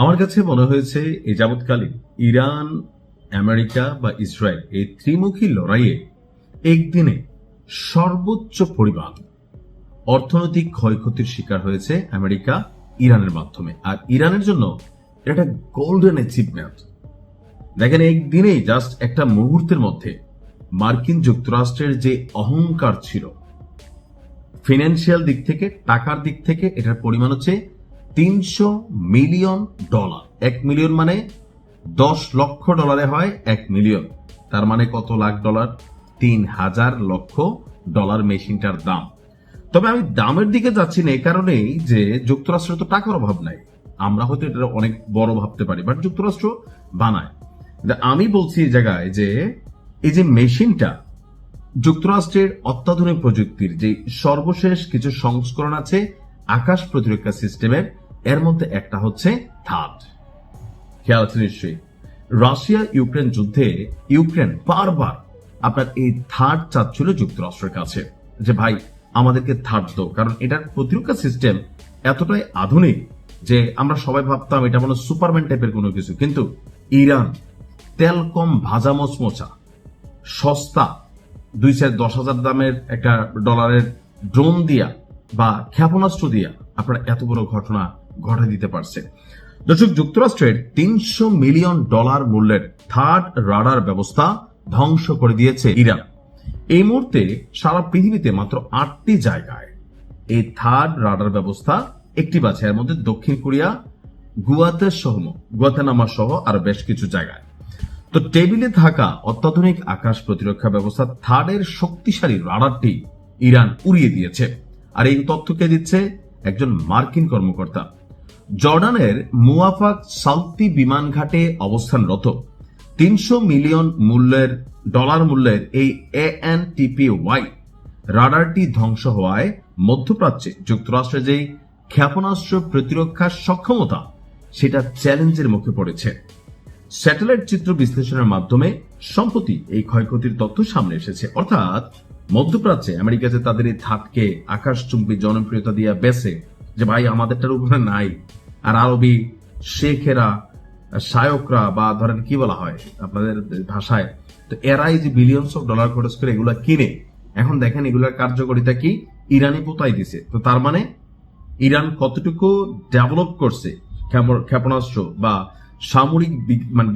আমার কাছে মনে হয়েছে এই যাবৎকালীন ইরান, আমেরিকা বা ইসরায়েল এই ত্রিমুখী লড়াইয়ে একদিনে সর্বোচ্চ পরিমাণ অর্থনৈতিক ক্ষয়ক্ষতির শিকার হয়েছে আমেরিকা ইরানের মাধ্যমে। আর ইরানের জন্য এটা গোল্ডেন অ্যাচিভমেন্ট। দেখেন, একদিনেই জাস্ট একটা মুহূর্তের মধ্যে মার্কিন যুক্তরাষ্ট্রের যে অহংকার ছিল ফিনান্সিয়াল দিক থেকে, টাকার দিক থেকে, এটার পরিমাণ হচ্ছে $300 মিলিয়ন। 1 মিলিয়ন মানে 10 লক্ষ ডলারে হয় 1 মিলিয়ন। তার মানে কত লাখ ডলার? 3000 লক্ষ ডলার মেশিনটার দাম। তবে আমি দামের দিকে যাচ্ছি না এই কারণেই যে যুক্তরাষ্ট্রের তো টাকার অভাব নাই। আমরা হয়তো এটা অনেক বড় ভাবতে পারি, বাট যুক্তরাষ্ট্র বানায়। আমি বলছি এই জায়গায় যে এই যে মেশিনটা যুক্তরাষ্ট্রের অত্যাধুনিক প্রযুক্তির যে সর্বশেষ কিছু সংস্করণ আছে আকাশ প্রতিরক্ষা সিস্টেমের, এর মধ্যে একটা হচ্ছে থার্ড। খেয়াল আছে নিশ্চয়ই, রাশিয়া ইউক্রেন যুদ্ধে ইউক্রেন বারবার আপনার এই থার্ড চাচ্ছিল যুক্তরাষ্ট্রের কাছে যে ভাই আমাদেরকে থার্ড দাও, কারণ এটার প্রতিরক্ষা সিস্টেম এতটাই আধুনিক যে আমরা সবাই ভাবতাম এটা মনে সুপারম্যান টাইপের কোনো কিছু। কিন্তু ইরান তেল কম ভাজা মচমচা সস্তা 2-10,000 দামের একটা ডলারের ড্রোন দিয়া বা ক্ষেপণাস্ত্র দিয়া আপনারা এত বড় ঘটনা ঘটে দিতে পারছে। দর্শক, যুক্তরাষ্ট্রের $300 মিলিয়ন মূল্যের থার্ড রাডার ব্যবস্থা ধ্বংস করে দিয়েছে ইরান। এই মুহূর্তে সারা পৃথিবীতে মাত্র 8টি জায়গায় এই থার্ড রাডার ব্যবস্থা অ্যাক্টিভ আছে। এর মধ্যে দক্ষিণ কোরিয়া, গুয়াতেমালা সহ আরো বেশ কিছু জায়গায়। তো টেবিলে থাকা অত্যাধুনিক আকাশ প্রতিরক্ষা ব্যবস্থা থার্ডের শক্তিশালী রাডারটি ইরান উড়িয়ে দিয়েছে। আর এই তথ্যকে দিচ্ছে একজন মার্কিন কর্মকর্তা। জর্ডানের মুয়াফাক সাউথি বিমান ঘাটে অবস্থানরত $300 মিলিয়ন মূল্যের এই ANTPY রাডারটি ধ্বংস হওয়ায় মধ্যপ্রাচ্যে যুক্তরাষ্ট্রের যেই ক্ষেপণাস্ত্র প্রতিরক্ষার সক্ষমতা সেটা চ্যালেঞ্জের মুখে পড়েছে। স্যাটেলাইট চিত্র বিশ্লেষণের মাধ্যমে সম্প্রতি এই ক্ষয়ক্ষতির তথ্য সামনে এসেছে। অর্থাৎ মধ্যপ্রাচ্যে আমেরিকা যে তাদের এই থার্ডকে আকাশচুম্বী জনপ্রিয়তা দিয়ে বেছে যে ভাই আমাদেরটার উপরে নাই, আর আরবি শেখেরা, শায়করা বা ধরেন কি বলা হয় আপনাদের ভাষায়, তো এরাই যে বিলিয়নস অফ ডলার খরচ করে এগুলা কিনে, এখন দেখেন এগুলার কার্যকারিতা কি ইরানি পোতাই দিছে। তো তার মানে ইরান কতটুকু ডেভেলপ করছে ক্ষেপণাস্ত্র বা সামরিক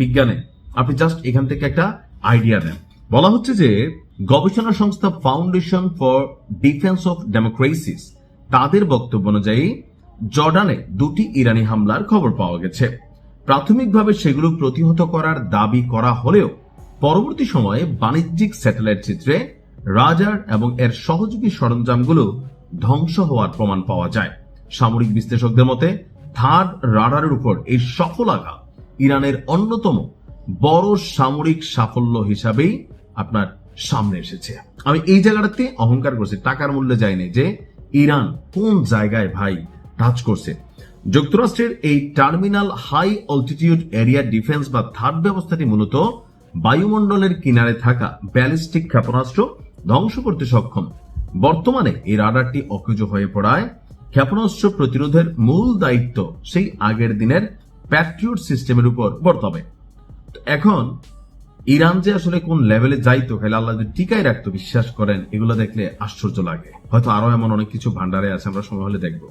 বিজ্ঞানে, আপনি জাস্ট এখান থেকে একটা আইডিয়া নেন। বলা হচ্ছে যে গবেষণা সংস্থা foundation for defence of democracies তাদের বক্তব্য অনুযায়ী জর্ডানে 2টি ইরানি হামলার খবর পাওয়া গেছে। প্রাথমিকভাবে সেগুলো প্রতিহত করার দাবি করা হলেও পরবর্তী সময়ে বাণিজ্যিক স্যাটেলাইট চিত্রে রাডার এবং এর সহযোগী সরঞ্জামগুলো ধ্বংস হওয়ার প্রমাণ পাওয়া যায়। সামরিক বিশ্লেষকদের মতে থার্ড রাডারের উপর এই সফল আঘাত ইরানের অন্যতম বড় সামরিক সাফল্য হিসাবেই আপনার সামনে এসেছে। আমি এই জায়গাটাতে অহংকার করছি, টাকার মূল্যে যায়নি যে ইরান কোন জায়গায় ভাই টাচ করছে। যুক্তরাষ্ট্রের এই terminal high altitude area defence বা থার্ড ব্যবস্থাটি মূলত বায়ুমণ্ডলের কিনারে থাকা ব্যালিস্টিক ক্ষেপণাস্ত্র ধ্বংস করতে সক্ষম। বর্তমানে এই রাডারটি অকেজ হয়ে পড়ায় ক্ষেপণাস্ত্র প্রতিরোধের মূল দায়িত্ব সেই আগের দিনের প্যাট্রিয়ট সিস্টেমের উপর বর্তাবে। এখন ইরান যে আসলে কোন লেভেলে যাইতো, খালি আল্লাহ যদি টিকায় রাখতো, বিশ্বাস করেন এগুলো দেখলে আশ্চর্য লাগে। হয়তো আরো এমন অনেক কিছু ভান্ডারে আছে, আমরা সময় হলে দেখবো।